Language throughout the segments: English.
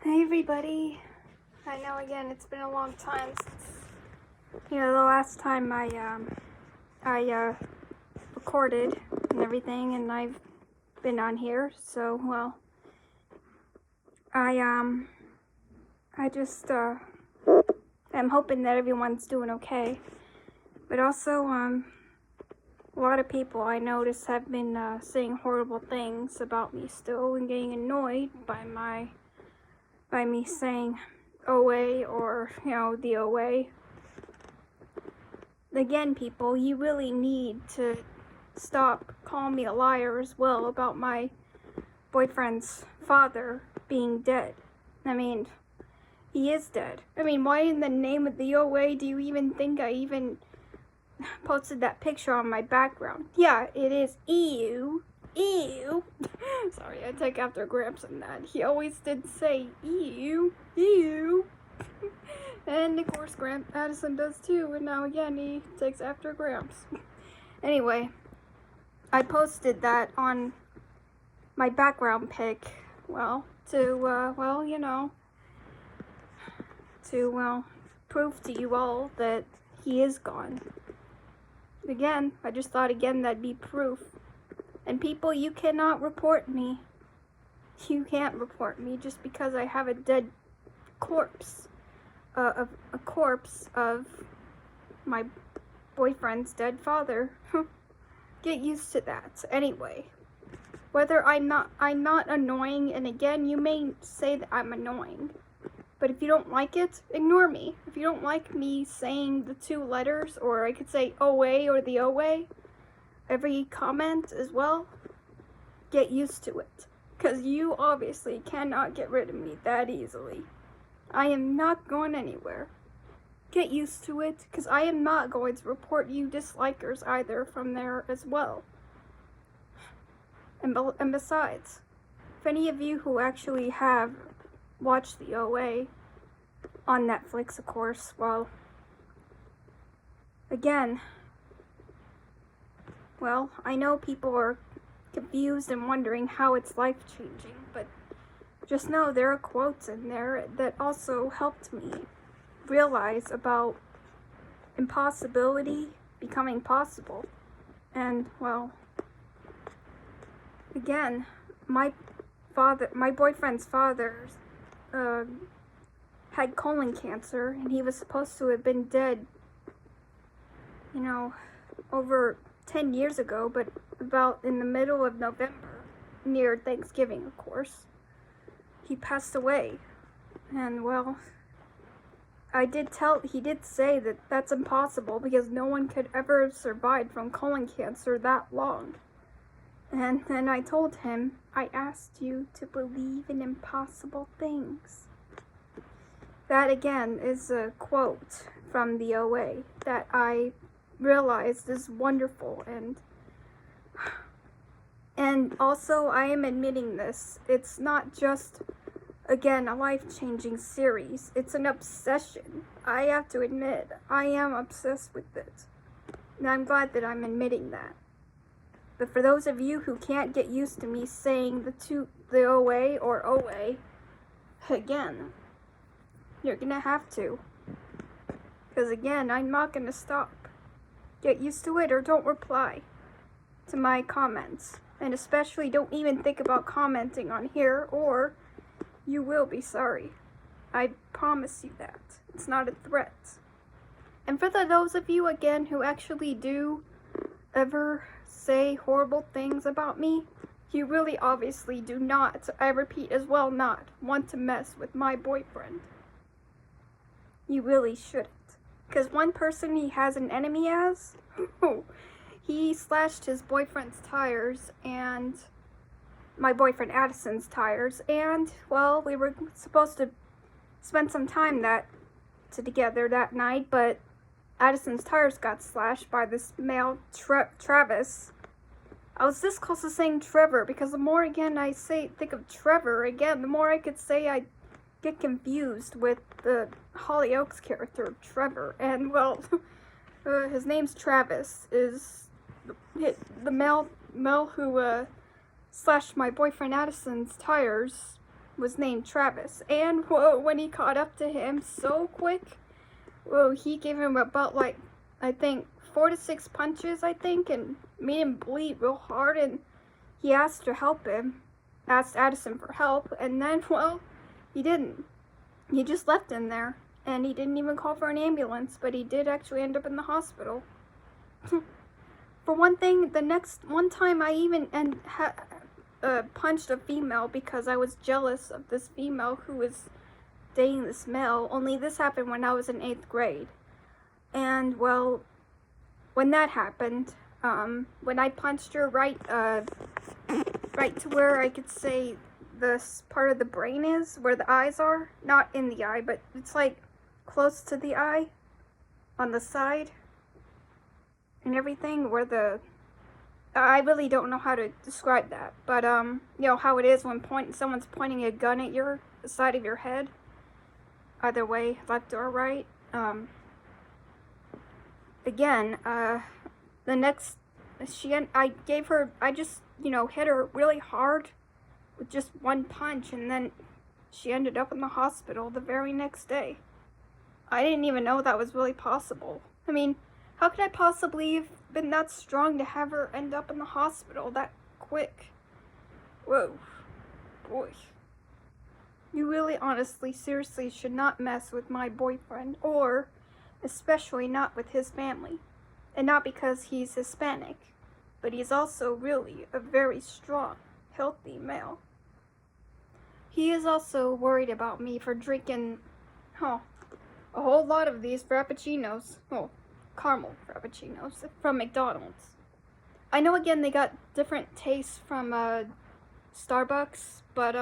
Hey everybody, I know again it's been a long time since, the last time I recorded and everything, and I've been on here, so, well, I just, am hoping that everyone's doing okay, but also, a lot of people I notice have been, saying horrible things about me still and getting annoyed by me saying OA or, the OA. Again, people, you really need to stop calling me a liar as well about my boyfriend's father being dead. I mean, he is dead. I mean, why in the name of the OA do you even think I even posted that picture on my background? Yeah, it is ew. Ew. Sorry, I take after Gramps on that. He always did say ew. Ew. And of course Addison does too, and now again he takes after Gramps. Anyway, I posted that on my background pic, to prove to you all that he is gone. Again, I just thought that'd be proof. And people, you cannot report me. You can't report me just because I have a dead corpse. A corpse of my boyfriend's dead father. Get used to that. Anyway, whether I'm not annoying, and again, you may say that I'm annoying, but if you don't like it, ignore me. If you don't like me saying the two letters, or I could say OA or the OA, every comment as well, get used to it. Because you obviously cannot get rid of me that easily. I am not going anywhere. Get used to it, because I am not going to report you dislikers either from there as well. And besides, if any of you who actually have watched the OA on Netflix, of course, well, again, well, I know people are confused and wondering how it's life-changing, but just know there are quotes in there that also helped me realize about impossibility becoming possible. And, well, again, my boyfriend's father had colon cancer, and he was supposed to have been dead, over 10 years ago, but about in the middle of November, near Thanksgiving, of course, he passed away. And, well, he did say that that's impossible because no one could ever have survived from colon cancer that long. And then I told him, I asked you to believe in impossible things. That again is a quote from the OA that I realized is wonderful, and also I am admitting this. It's not just, again, a life-changing series. It's an obsession. I have to admit, I am obsessed with it. And I'm glad that I'm admitting that. But for those of you who can't get used to me saying the OA or OA, again, you're gonna have to. Because again, I'm not gonna stop. Get used to it or don't reply to my comments. And especially don't even think about commenting on here, or you will be sorry. I promise you that. It's not a threat. And for those of you, again, who actually do ever say horrible things about me, you really obviously do not, I repeat as well, not want to mess with my boyfriend. You really shouldn't. Because one person he has an enemy as, he slashed his boyfriend's tires and my boyfriend Addison's tires, and, well, we were supposed to spend some time together that night, but Addison's tires got slashed by this male, Travis. I was this close to saying Trevor, because the more, again, I think of Trevor, again, the more I could say I get confused with the Hollyoaks character, Trevor, and, well, his name's Travis, is the male who, slashed my boyfriend Addison's tires was named Travis. And whoa, when he caught up to him so quick, whoa, he gave him about like, I think 4 to 6 punches, I think, and made him bleed real hard. And he asked to help him, asked Addison for help, and then, well, he didn't. He just left him there, and he didn't even call for an ambulance, but he did actually end up in the hospital. For one thing, one time I even punched a female because I was jealous of this female who was dating this male, only this happened when I was in 8th grade. And, well, when that happened, when I punched her right to where I could say this part of the brain is, where the eyes are, not in the eye, but it's like close to the eye, on the side, and everything, where I really don't know how to describe that, but, you know how it is when someone's pointing a gun at the side of your head, either way, left or right. Again, I just, hit her really hard with just one punch, and then she ended up in the hospital the very next day. I didn't even know that was really possible. I mean, how could I possibly have been that strong to have her end up in the hospital that quick? Whoa, boy. You really, honestly, seriously should not mess with my boyfriend, or especially not with his family. And not because he's Hispanic, but he's also really a very strong, healthy male. He is also worried about me for drinking, a whole lot of these frappuccinos, caramel frappuccinos from McDonald's. I know, again, they got different tastes from Starbucks, but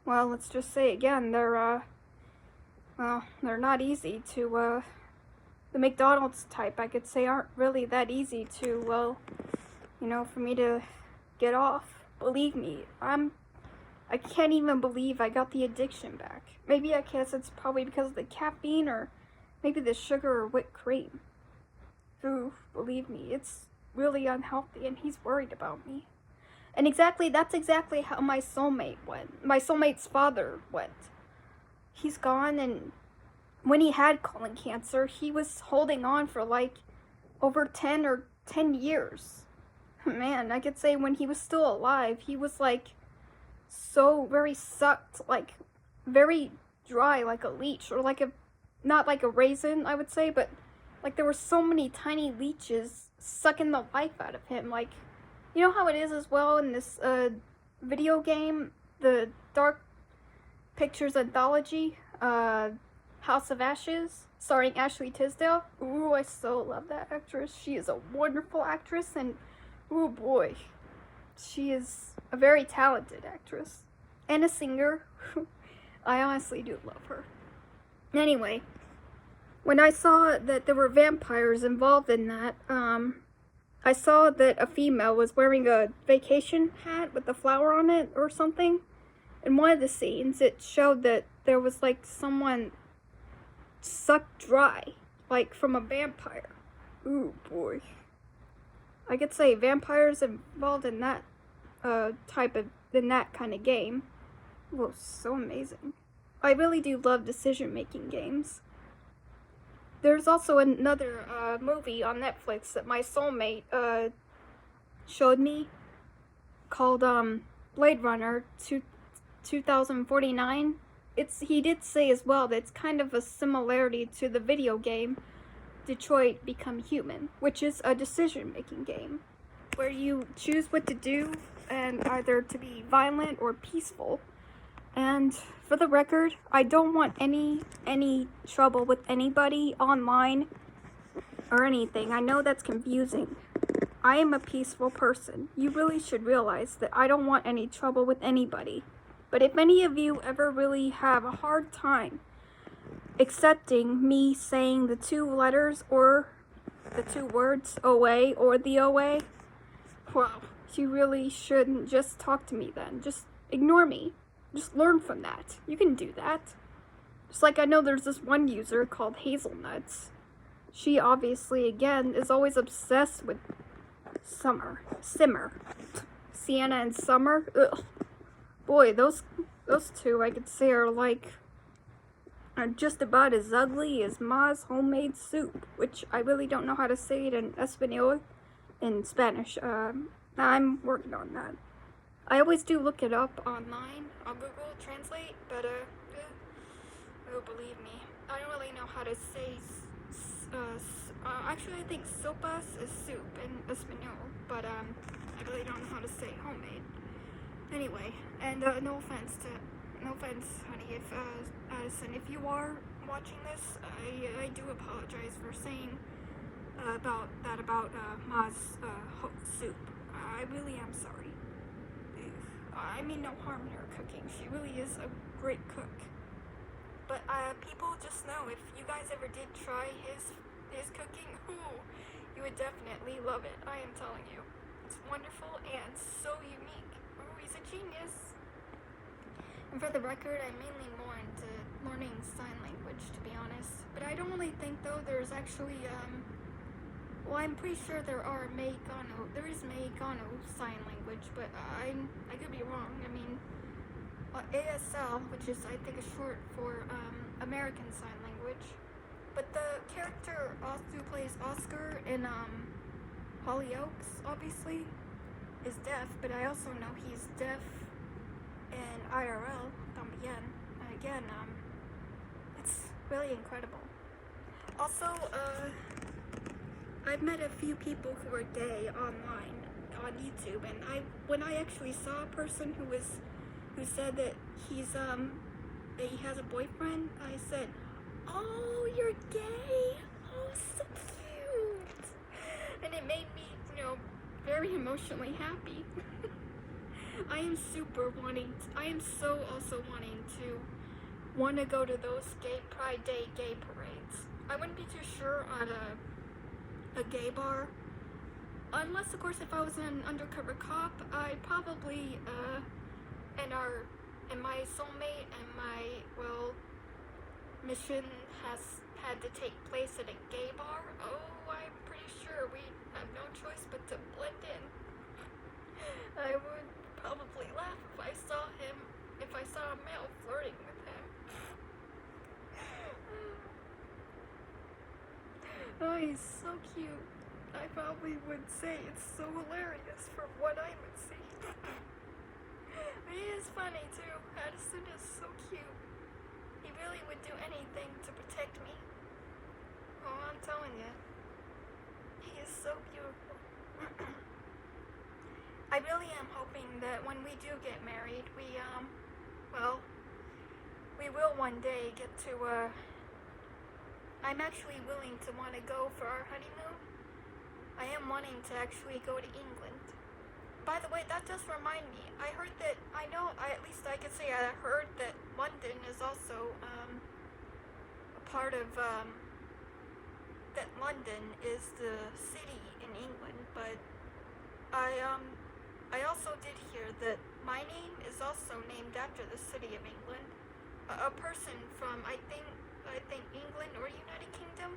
well, let's just say again, they're not easy to the McDonald's type, I could say, aren't really that easy to, for me to get off. Believe me, I can't even believe I got the addiction back. Maybe I guess it's probably because of the caffeine, or maybe the sugar or whipped cream. Ooh, believe me, it's really unhealthy, and he's worried about me. And that's exactly how my soulmate went. My soulmate's father went. He's gone, and when he had colon cancer, he was holding on for like over 10 years. Man, I could say when he was still alive, he was like so very sucked, like very dry, like a leech, or like not like a raisin, I would say, but like there were so many tiny leeches sucking the life out of him. Like, you know how it is as well in this video game, the Dark Pictures Anthology, House of Ashes, starring Ashley Tisdale. Ooh, I so love that actress. She is a wonderful actress, and ooh boy, she is a very talented actress and a singer. I honestly do love her. Anyway, when I saw that there were vampires involved in that, I saw that a female was wearing a vacation hat with a flower on it or something. In one of the scenes, it showed that there was like someone sucked dry, like from a vampire. Ooh boy. I could say vampires involved in that in that kind of game. Well, so amazing. I really do love decision-making games. There's also another movie on Netflix that my soulmate showed me called Blade Runner 2049. He did say as well that it's kind of a similarity to the video game Detroit Become Human, which is a decision-making game where you choose what to do, and either to be violent or peaceful. And for the record, I don't want any trouble with anybody online or anything. I know that's confusing. I am a peaceful person. You really should realize that I don't want any trouble with anybody. But if any of you ever really have a hard time accepting me saying the 2 letters or the 2 words OA or the OA, well, you really shouldn't just talk to me then. Just ignore me. Just learn from that. You can do that. Just like I know there's this one user called Hazelnuts. She obviously, again, is always obsessed with Simmer. Sienna and Summer. Ugh. Boy, those Those two, I could say, are just about as ugly as Ma's homemade soup, which I really don't know how to say it in Espanol, in Spanish. I'm working on that. I always do look it up online on Google Translate, but oh, believe me, I don't really know how to say. Actually, I think sopas is soup in Espanol, but I really don't know how to say homemade. Anyway, and no offense, honey, if Addison, if you are watching this, I do apologize for saying about Ma's soup. I really am sorry. I mean no harm in her cooking. She really is a great cook. But people just know, if you guys ever did try his cooking, ooh, you would definitely love it. I am telling you, it's wonderful and so unique. Ooh, he's a genius. And for the record, I'm mainly more into learning sign language, to be honest. But I don't really think, though, there's actually, well, I'm pretty sure there is Mexicano sign language, but I could be wrong. I mean, ASL, which is, I think, is short for, American Sign Language. But the character who plays Oscar in, Hollyoaks, obviously, is deaf, but I also know he's deaf in IRL, también. And again, it's really incredible. Also, I've met a few people who are gay online on YouTube, and when I actually saw a person who said that that he has a boyfriend, I said, "Oh, you're gay? Oh, so cute!" And it made me, very emotionally happy. I am so also wanting to go to those gay Pride Day gay parades. I wouldn't be too sure on a gay bar, unless of course if I was an undercover cop, I'd probably and my soulmate and my mission had to take place at a gay bar. Oh, I'm pretty sure we have no choice but to blend in. I would probably laugh if I saw a male flirting with him. Oh, he's so cute. I probably would say it's so hilarious from what I would see. He is funny too. Addison is so cute. He really would do anything to protect me. Oh, I'm telling you. He is so beautiful. I really am hoping that when we do get married, we will one day get to, I'm actually willing to want to go for our honeymoon. I am wanting to actually go to England. By the way, that does remind me, I heard that, I heard that London is also, a part of, that London is the city in England, but I also did hear that my name is also named after the city of England. A person from, I think England or United Kingdom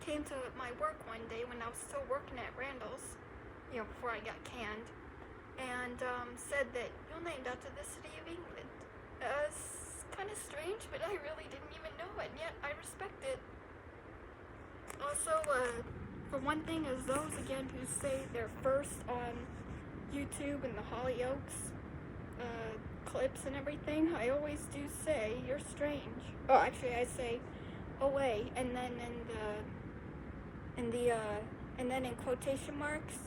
came to my work one day when I was still working at Randall's, before I got canned, and said that you're named after the city of England. It's kind of strange, but I really didn't even know it, and yet I respect it. Also, for one thing, as those again who say they're first on YouTube and the Hollyoaks clips and everything, I always do say you're strange. Oh, actually, I say away, and then and then in quotation marks,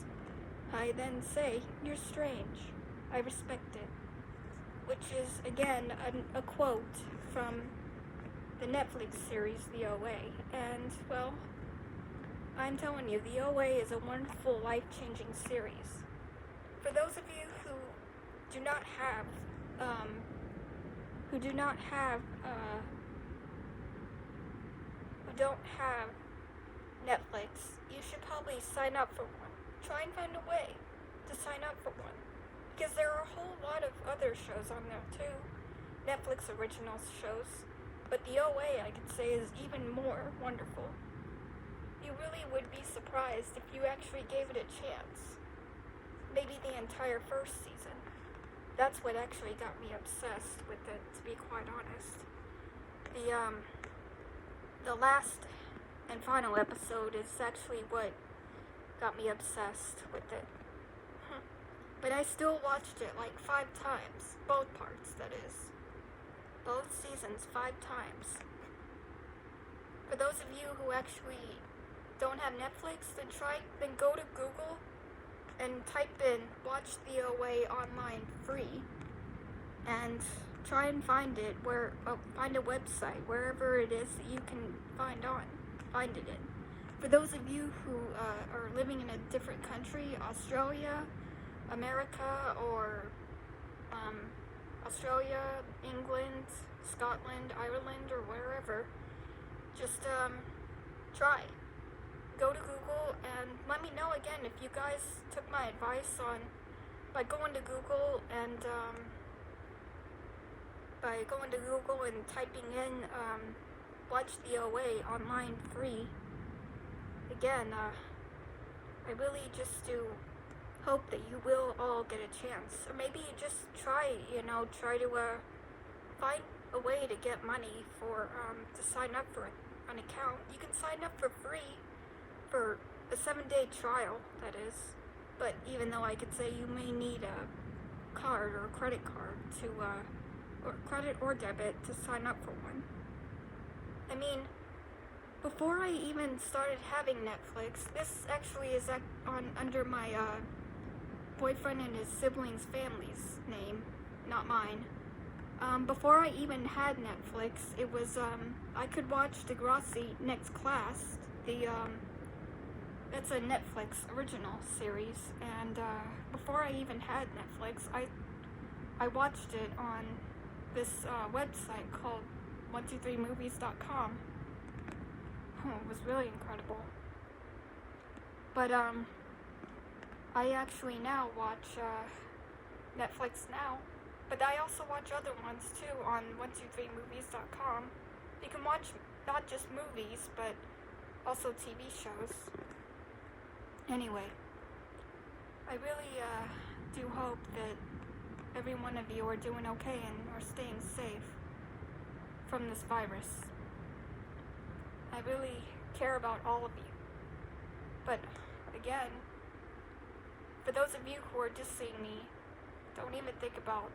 I then say you're strange. I respect it, which is again a quote from the Netflix series The OA, and well, I'm telling you, The OA is a wonderful, life-changing series. For those of you who don't have Netflix, you should probably sign up for one. Try and find a way to sign up for one, because there are a whole lot of other shows on there too, Netflix original shows, but The OA, I could say, is even more wonderful. You really would be surprised if you actually gave it a chance. Maybe the entire first season. That's what actually got me obsessed with it, to be quite honest. The last and final episode is actually what got me obsessed with it. But I still watched it like 5 times. Both parts, that is. Both seasons 5 times. For those of you who actually don't have Netflix, then go to Google and type in Watch the OA online free and try and find it find a website wherever it is that you can find it in. For those of you who are living in a different country, Australia, America, or Australia, England, Scotland, Ireland, or wherever, just try. Go to Google and let me know again if you guys took my advice by going to Google and typing in Watch the OA online free. Again, I really just do hope that you will all get a chance, or maybe just try to find a way to get money to sign up for an account. You can sign up for free for a 7-day trial, that is. But even though I could say you may need a card or a credit card or credit or debit to sign up for one. I mean, before I even started having Netflix, this actually is under my boyfriend and his siblings' family's name, not mine. Before I even had Netflix, it was I could watch Degrassi Next Class, that's a Netflix original series, and before I even had Netflix, I watched it on this website called 123movies.com. It was really incredible. But I actually now watch Netflix now, but I also watch other ones too on 123movies.com. You can watch not just movies, but also TV shows. Anyway, I really do hope that every one of you are doing okay and are staying safe from this virus. I really care about all of you. But again, for those of you who are dissing me, don't even think about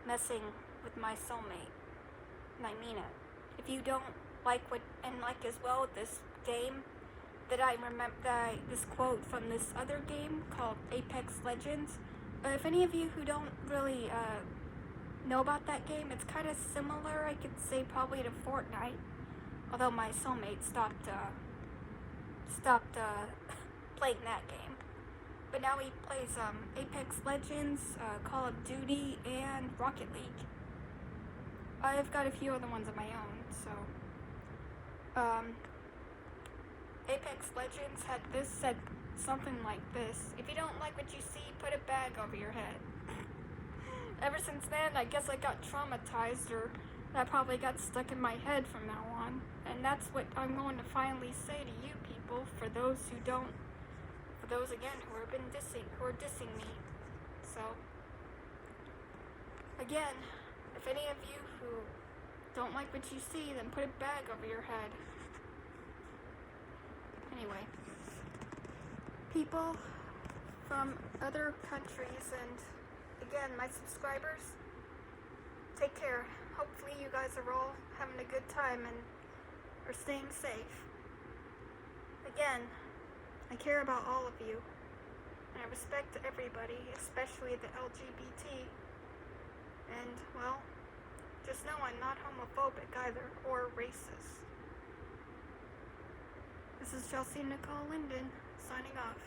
messing with my soulmate. And I mean it. If you don't like as well this game, this quote from this other game called Apex Legends. If any of you who don't really know about that game, it's kind of similar, I could say, probably to Fortnite. Although my soulmate stopped playing that game. But now he plays Apex Legends, Call of Duty, and Rocket League. I've got a few other ones of my own, so Apex Legends said something like this: if you don't like what you see, put a bag over your head. Ever since then, I guess I got traumatized, or that probably got stuck in my head from now on. And that's what I'm going to finally say to you people, for those again who are dissing me. So, again, if any of you who don't like what you see, then put a bag over your head. Anyway, people from other countries and, again, my subscribers, take care. Hopefully you guys are all having a good time and are staying safe. Again, I care about all of you, and I respect everybody, especially the LGBT. And, well, just know I'm not homophobic either, or racist. This is Chelsea Nicole Linden, signing off.